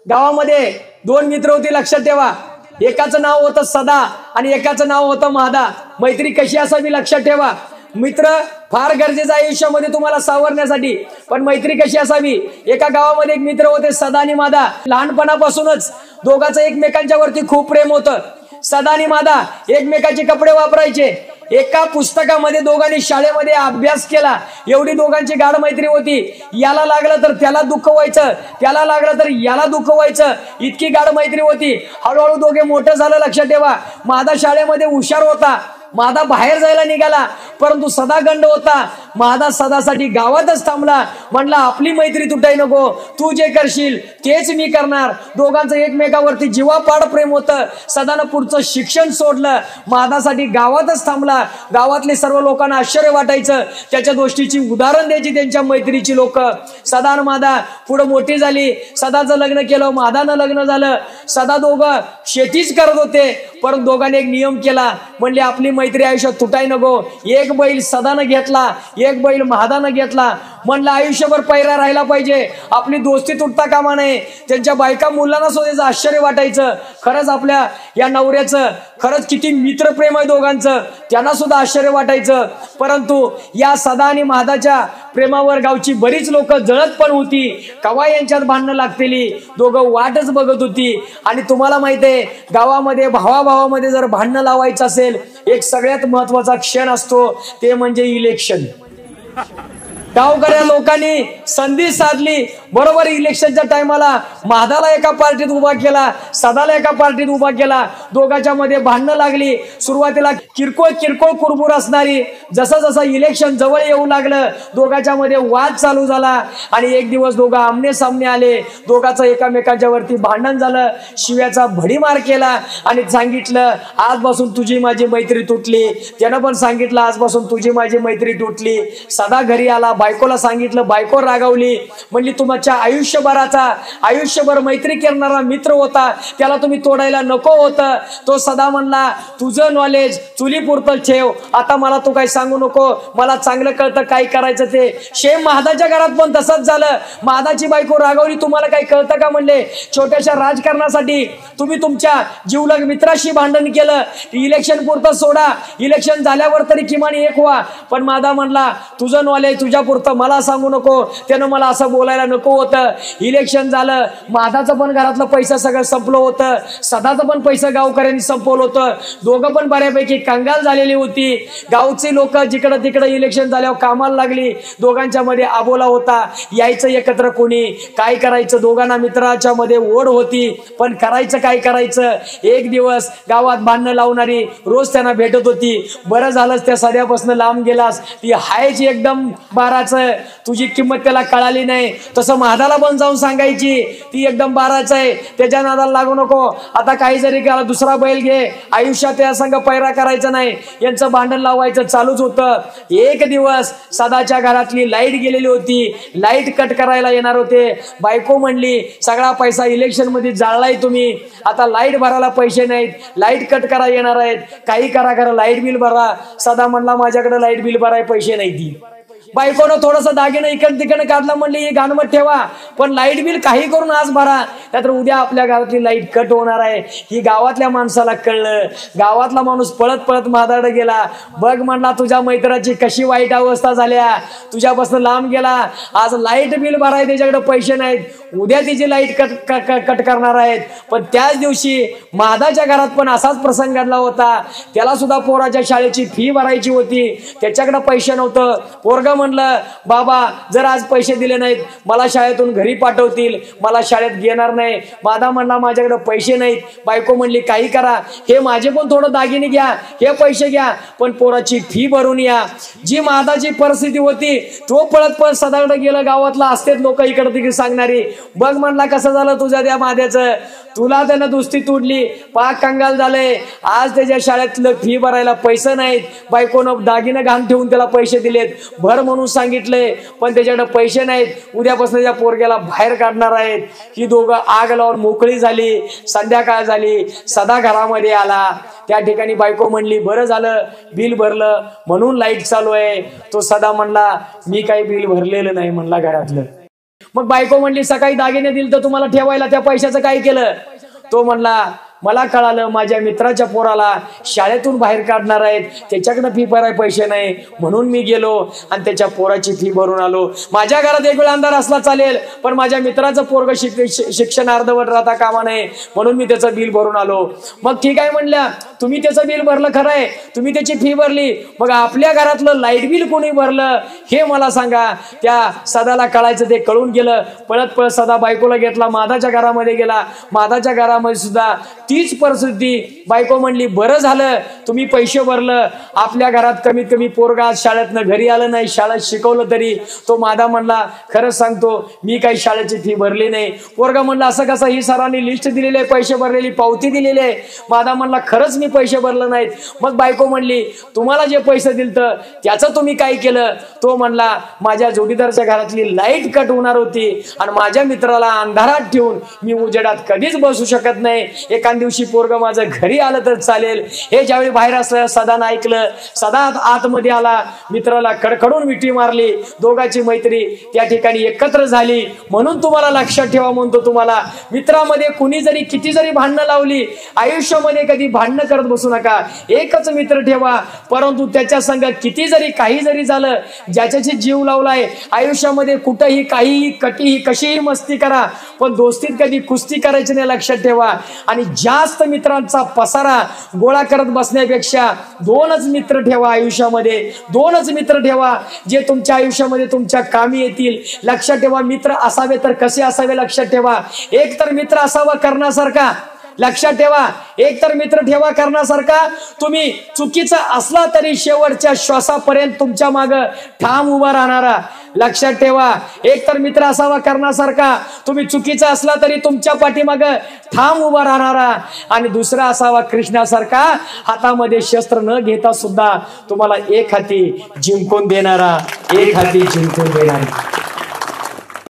गावामध्ये दोन मित्र होते, लक्षात ठेवा. एकाचं नाव होतं सदा आणि एकाचं नाव होतं महादा. मैत्री कशी असावी लक्षात ठेवा. मित्र फार गरजेचं आहे आयुष्यामध्ये तुम्हाला सावरण्यासाठी, पण मैत्री कशी असावी. एका गावामध्ये एक मित्र होते, सदा आणि मादा. लहानपणापासूनच दोघांचं एकमेकांच्या वरती खूप प्रेम होतं. सदा आणि मादा एकमेकांचे कपडे वापरायचे. एका पुस्तकामध्ये दोघांनी शाळेमध्ये अभ्यास केला, एवढी दोघांची गाढ मैत्री होती. याला लागलं तर त्याला दुःख व्हायचं, त्याला लागलं तर याला दुःख व्हायचं, इतकी गाढ मैत्री होती. हळूहळू दोघे मोठं झालं. लक्षात ठेवा, मादा शाळेमध्ये हुशार होता, मादा बाहेर जायला निघाला, परंतु सदा गंड होता. मादा सदासाठी गावातच थांबला. म्हणला आपली मैत्री तुटाय नको, तू जे करशील तेच मी करणार. दोघांचं एकमेकावरती जीवापाड प्रेम होतं. सदानं पुढचं शिक्षण सोडलं, मादासाठी गावातच थांबला. गावातले सर्व लोकांना आश्चर्य वाटायचं, त्याच्या गोष्टीची उदाहरण द्यायची त्यांच्या मैत्रीची लोक. सदा आणि मादा पुढे मोठी झाली. सदाचं लग्न केलं, मादानं लग्न झालं. सदा दोघं शेतीच करत होते, परंतु दोघांनी एक नियम केला. म्हणले आपली मैत्री आयुष्यात तुटाय नको. एक बैल सदानं घेतला, एक बैल महादानं घेतला. म्हणलं आयुष्यभर पैरा राहिला पाहिजे, आपली दोस्ती तुटता कामा नये. त्यांच्या बायका मुलांना सुद्धा आश्चर्य वाटायचं, खरंच आपल्या या नवऱ्याचं खरंच किती मित्रप्रेम आहे दोघांचं, त्यांना सुद्धा आश्चर्य वाटायचं. परंतु या सदा आणि महादाच्या प्रेमावर गावची बरीच लोक जळत पण होती. कवा यांच्यात भांडणं लागतेली, दोघं वाटच बघत होती. आणि तुम्हाला माहिती आहे, गावामध्ये भावाभावामध्ये जर भांडणं लावायचं असेल, एक सगळ्यात महत्वाचा क्षण असतो, ते म्हणजे इलेक्शन. गावकऱ्या लोकांनी संधी साधली. बरोबर इलेक्शनच्या टायमाला महादाला एका पार्टीत उभा केला, सदाला एका पार्टीत उभा केला. दोघांच्या मध्ये भांडणं लागली. सुरुवातीला किरकोळ किरकोळ कुरबुर असणारी, जसं जसं इलेक्शन जवळ येऊ लागलं, दोघांच्या मध्ये वाद चालू झाला. आणि एक दिवस दोघं आमने सामने आले. दोघांचं एकामेकांच्या वरती भांडण झालं, शिव्याचा भडीमार केला आणि सांगितलं आजपासून तुझी माझी मैत्री तुटली. त्यानं पण सांगितलं आजपासून तुझी माझी मैत्री तुटली. सदा घरी आला, बायकोला सांगितलं, बायको रागावली. म्हणली तुमच्या आयुष्यभर मैत्री करणारा मित्र होता, त्याला तुम्ही तोडायला नको होतं. तो सदा म्हणला तुझं नॉलेज चुलीपुरतं ठेव, आता मला तू काही सांगू नको, मला चांगलं कळतं काय करायचं ते. शेम महादाच्या घरात पण तसंच झालं. महादाची बायको रागावली, तुम्हाला काही कळतं का म्हणले. छोट्याशा राजकारणासाठी तुम्ही तुमच्या जीवलग मित्राशी भांडण केलं. इलेक्शन पुरतं सोडा, इलेक्शन झाल्यावर तरी किमान एक व्हा. पण महादा म्हणला तुझं नॉलेज तुझ्या पुरतं, मला सांगू नको. त्यानं मला असं बोलायला नको होतं. इलेक्शन झालं, महादाचं पण घरातलं पैसा सगळं संपलं होतं, सदाचं पण पैसा गावकऱ्यांनी संपवलं होतं. दोघं पण बऱ्यापैकी कंगाल झालेली होती. गावची लोक जिकडं तिकडं इलेक्शन झाल्यावर कामाला लागली. दोघांच्या मध्ये आबोला होता, यायचं एकत्र कोणी, काय करायचं. दोघांना मित्राच्या मध्ये ओढ होती, पण करायचं काय करायचं. एक दिवस गावात भांडणं लावणारी रोज त्यांना भेटत होती. बरं झालंच त्या सध्यापासून लांब गेलास, ती हायची एकदम बाराचं, तुझी किंमत त्याला कळाली नाही. तसं महादाला पण जाऊन सांगायची ती एकदम बाराचं आहे, त्याच्या नादाला लागू नको. आता काही जरी केला दुसरा बैल घे, आयुष्यात या संघ पैरा करायचा नाही. यांचं भांडण लावायचं चालूच होतं. एक दिवस सदाच्या घरातली लाईट गेलेली होती, लाईट कट करायला येणार होते. बायको म्हणली सगळा पैसा इलेक्शन मध्ये जाळलाय तुम्ही, आता लाईट भरायला पैसे नाहीत, लाईट कट करा येणार आहेत, काही करा करा लाईट बिल भरा. सदा म्हणला माझ्याकडे लाईट बिल भराय पैसे नाही. ती बायकोनं थोडस दागिनं इकडं तिकडं काढलं, म्हणले ही गाणमत ठेवा, पण लाईट बिल काही करून आज भरा, नाहीतर उद्या आपल्या घरातली लाईट कट होणार आहे. ही गावातल्या माणसाला कळलं. गावातला माणूस पळत पळत महादाकडे गेला. बघ म्हणला तुझ्या मैत्राची कशी वाईट अवस्था झाल्या, तुझ्यापासून लांब गेला, आज लाईट बिल भराय त्याच्याकडे पैसे नाहीत, उद्या तिची लाईट कट करणार आहेत. पण त्याच दिवशी महादाच्या घरात पण असाच प्रसंग घडला होता. त्याला सुद्धा पोराच्या शाळेची फी भरायची होती, त्याच्याकडे पैसे नव्हतं. पोरगा म्हणलं बाबा जर आज पैसे दिले नाहीत मला शाळेतून घरी पाठवतील, मला शाळेत घेणार नाही. महादा म्हणला माझ्याकडे पैसे नाहीत. बायको म्हणली काही करा, हे माझे पण थोडं दागिने घ्या, हे पैसे घ्या, पण पोराची फी भरून या. जी महादाची परिस्थिती होती तो पळत पळत सदाकडे गेलं. गावातला असतेच लोक इकडे तिकडे सांगणारी. बघ म्हणला कसं झालं तुझ्या त्या महाद्याचं, तुला त्यानं दुस्ती तुडली, पाक कंगाल झाले. आज त्याच्या शाळेतलं फी भरायला पैसे नाहीत. बायकोनं दागिने घाण ठेवून त्याला पैसे दिलेत, भर म्हणून सांगितलंय, पण त्याच्याकडे पैसे नाहीत. उद्यापासून त्या पोरग्याला बाहेर काढणार आहेत. ही दोघं आग लावून मोकळी झाली. संध्याकाळ झाली, सदा घरामध्ये आला. त्या ठिकाणी बायको म्हणली बरं झालं बिल भरलं म्हणून लाईट चालू आहे. तो सदा म्हणला मी काही बिल भरलेलं नाही म्हणला घरातलं. मग बायको म्हणली सकाळी दागिने दिले तर तुम्हाला ठेवायला, त्या पैशाचं काय केलं? तो म्हणला मला कळालं माझ्या मित्राच्या पोराला शाळेतून बाहेर काढणार आहेत, त्याच्याकडे फी भरायला पैसे नाही, म्हणून मी गेलो आणि त्याच्या पोराची फी भरून आलो. माझ्या घरात एक वेळ अंधार असला चालेल, पण माझ्या मित्राचं पोरग शिक्षण अर्धवट राहता कामा नये, म्हणून मी त्याचं बिल भरून आलो. मग ठीक आहे म्हणल्या, तुम्ही त्याचं बिल भरलं खरं आहे, तुम्ही त्याची फी भरली, मग आपल्या घरातलं लाईट बिल कोणी भरलं हे मला सांगा. त्या सदाला कळायचं, ते कळून गेलं. पळत पळत सदा बायकोला घेतला, मादाच्या घरामध्ये गेला. मादाच्या घरामध्ये सुद्धा तीच परिस्थिती. बायको म्हणली बरं झालं तुम्ही पैसे भरलं, आपल्या घरात कमीत कमी पोरगा शाळेतनं घरी आलं नाही, शाळेत शिकवलं तरी. तो मादा म्हणला खरंच सांगतो मी काही शाळेची फी भरली नाही. पोरगा म्हणला असं कसं? ही सरांनी लिस्ट दिलेली आहे, पैसे भरलेली पावती दिलेली आहे. मादा म्हणला खरंच मी पैसे भरले नाहीत. मग बायको म्हणली तुम्हाला जे पैसे दिलतं त्याचं तुम्ही काय केलं? तो म्हणला माझ्या जोडीदाराच्या घरातली लाईट कट होणार होती आणि माझ्या मित्राला अंधारात ठेवून मी उजेडात कधीच बसू शकत नाही, एका दिवशी पोरग माझं घरी आलं तर चालेल. हे ज्यावेळी बाहेर असलं सदानं ऐकलं. सदा आतमध्ये आला, मित्राला कडकडून मिठी मारली, दोघांची मैत्री त्या ठिकाणी एकत्र झाली. म्हणून तुम्हाला लक्षात ठेवा म्हणतो, तुम्हाला मित्रामध्ये कुणी जरी किती जरी भांडणं लावली, आयुष्यामध्ये कधी भांडणं करत बसू नका. एकच मित्र ठेवा, परंतु त्याच्या संग किती जरी काही जरी झालं, ज्याच्याशी जीव लावलाय आयुष्यामध्ये कुठेही काहीही कटीही कशीही मस्ती करा, पण दोस्तीत कधी कुस्ती करायची नाही, लक्षात ठेवा. आणि जास्त मित्रांचा पसारा गोळा करत बसण्यापेक्षा दोनच मित्र ठेवा आयुष्यामध्ये, दोनच मित्र ठेवा जे तुमच्या आयुष्यामध्ये तुमच्या कामी येतील. लक्षात ठेवा मित्र असावे तर कसे असावे, लक्षात ठेवा. एक तर मित्र असावा करण्यासारखा, लक्षात ठेवा. एक तर मित्र ठेवा करण्यासारखा, तुम्ही चुकीचा असला तरी शेवटच्या श्वासापर्यंत तुमच्या मागे ठाम उभा राहणारा. लक्षात ठेवा. एक तर मित्र असावा करण्यासारखा, तुम्ही चुकीचा असला तरी तुमच्या पाठीमागे ठाम उभा राहणारा. आणि दुसरा असावा कृष्णासारखा, हातामध्ये शस्त्र न घेता सुद्धा तुम्हाला एक हाती जिंकून देणारा, एक हाती जिंकून देणारा.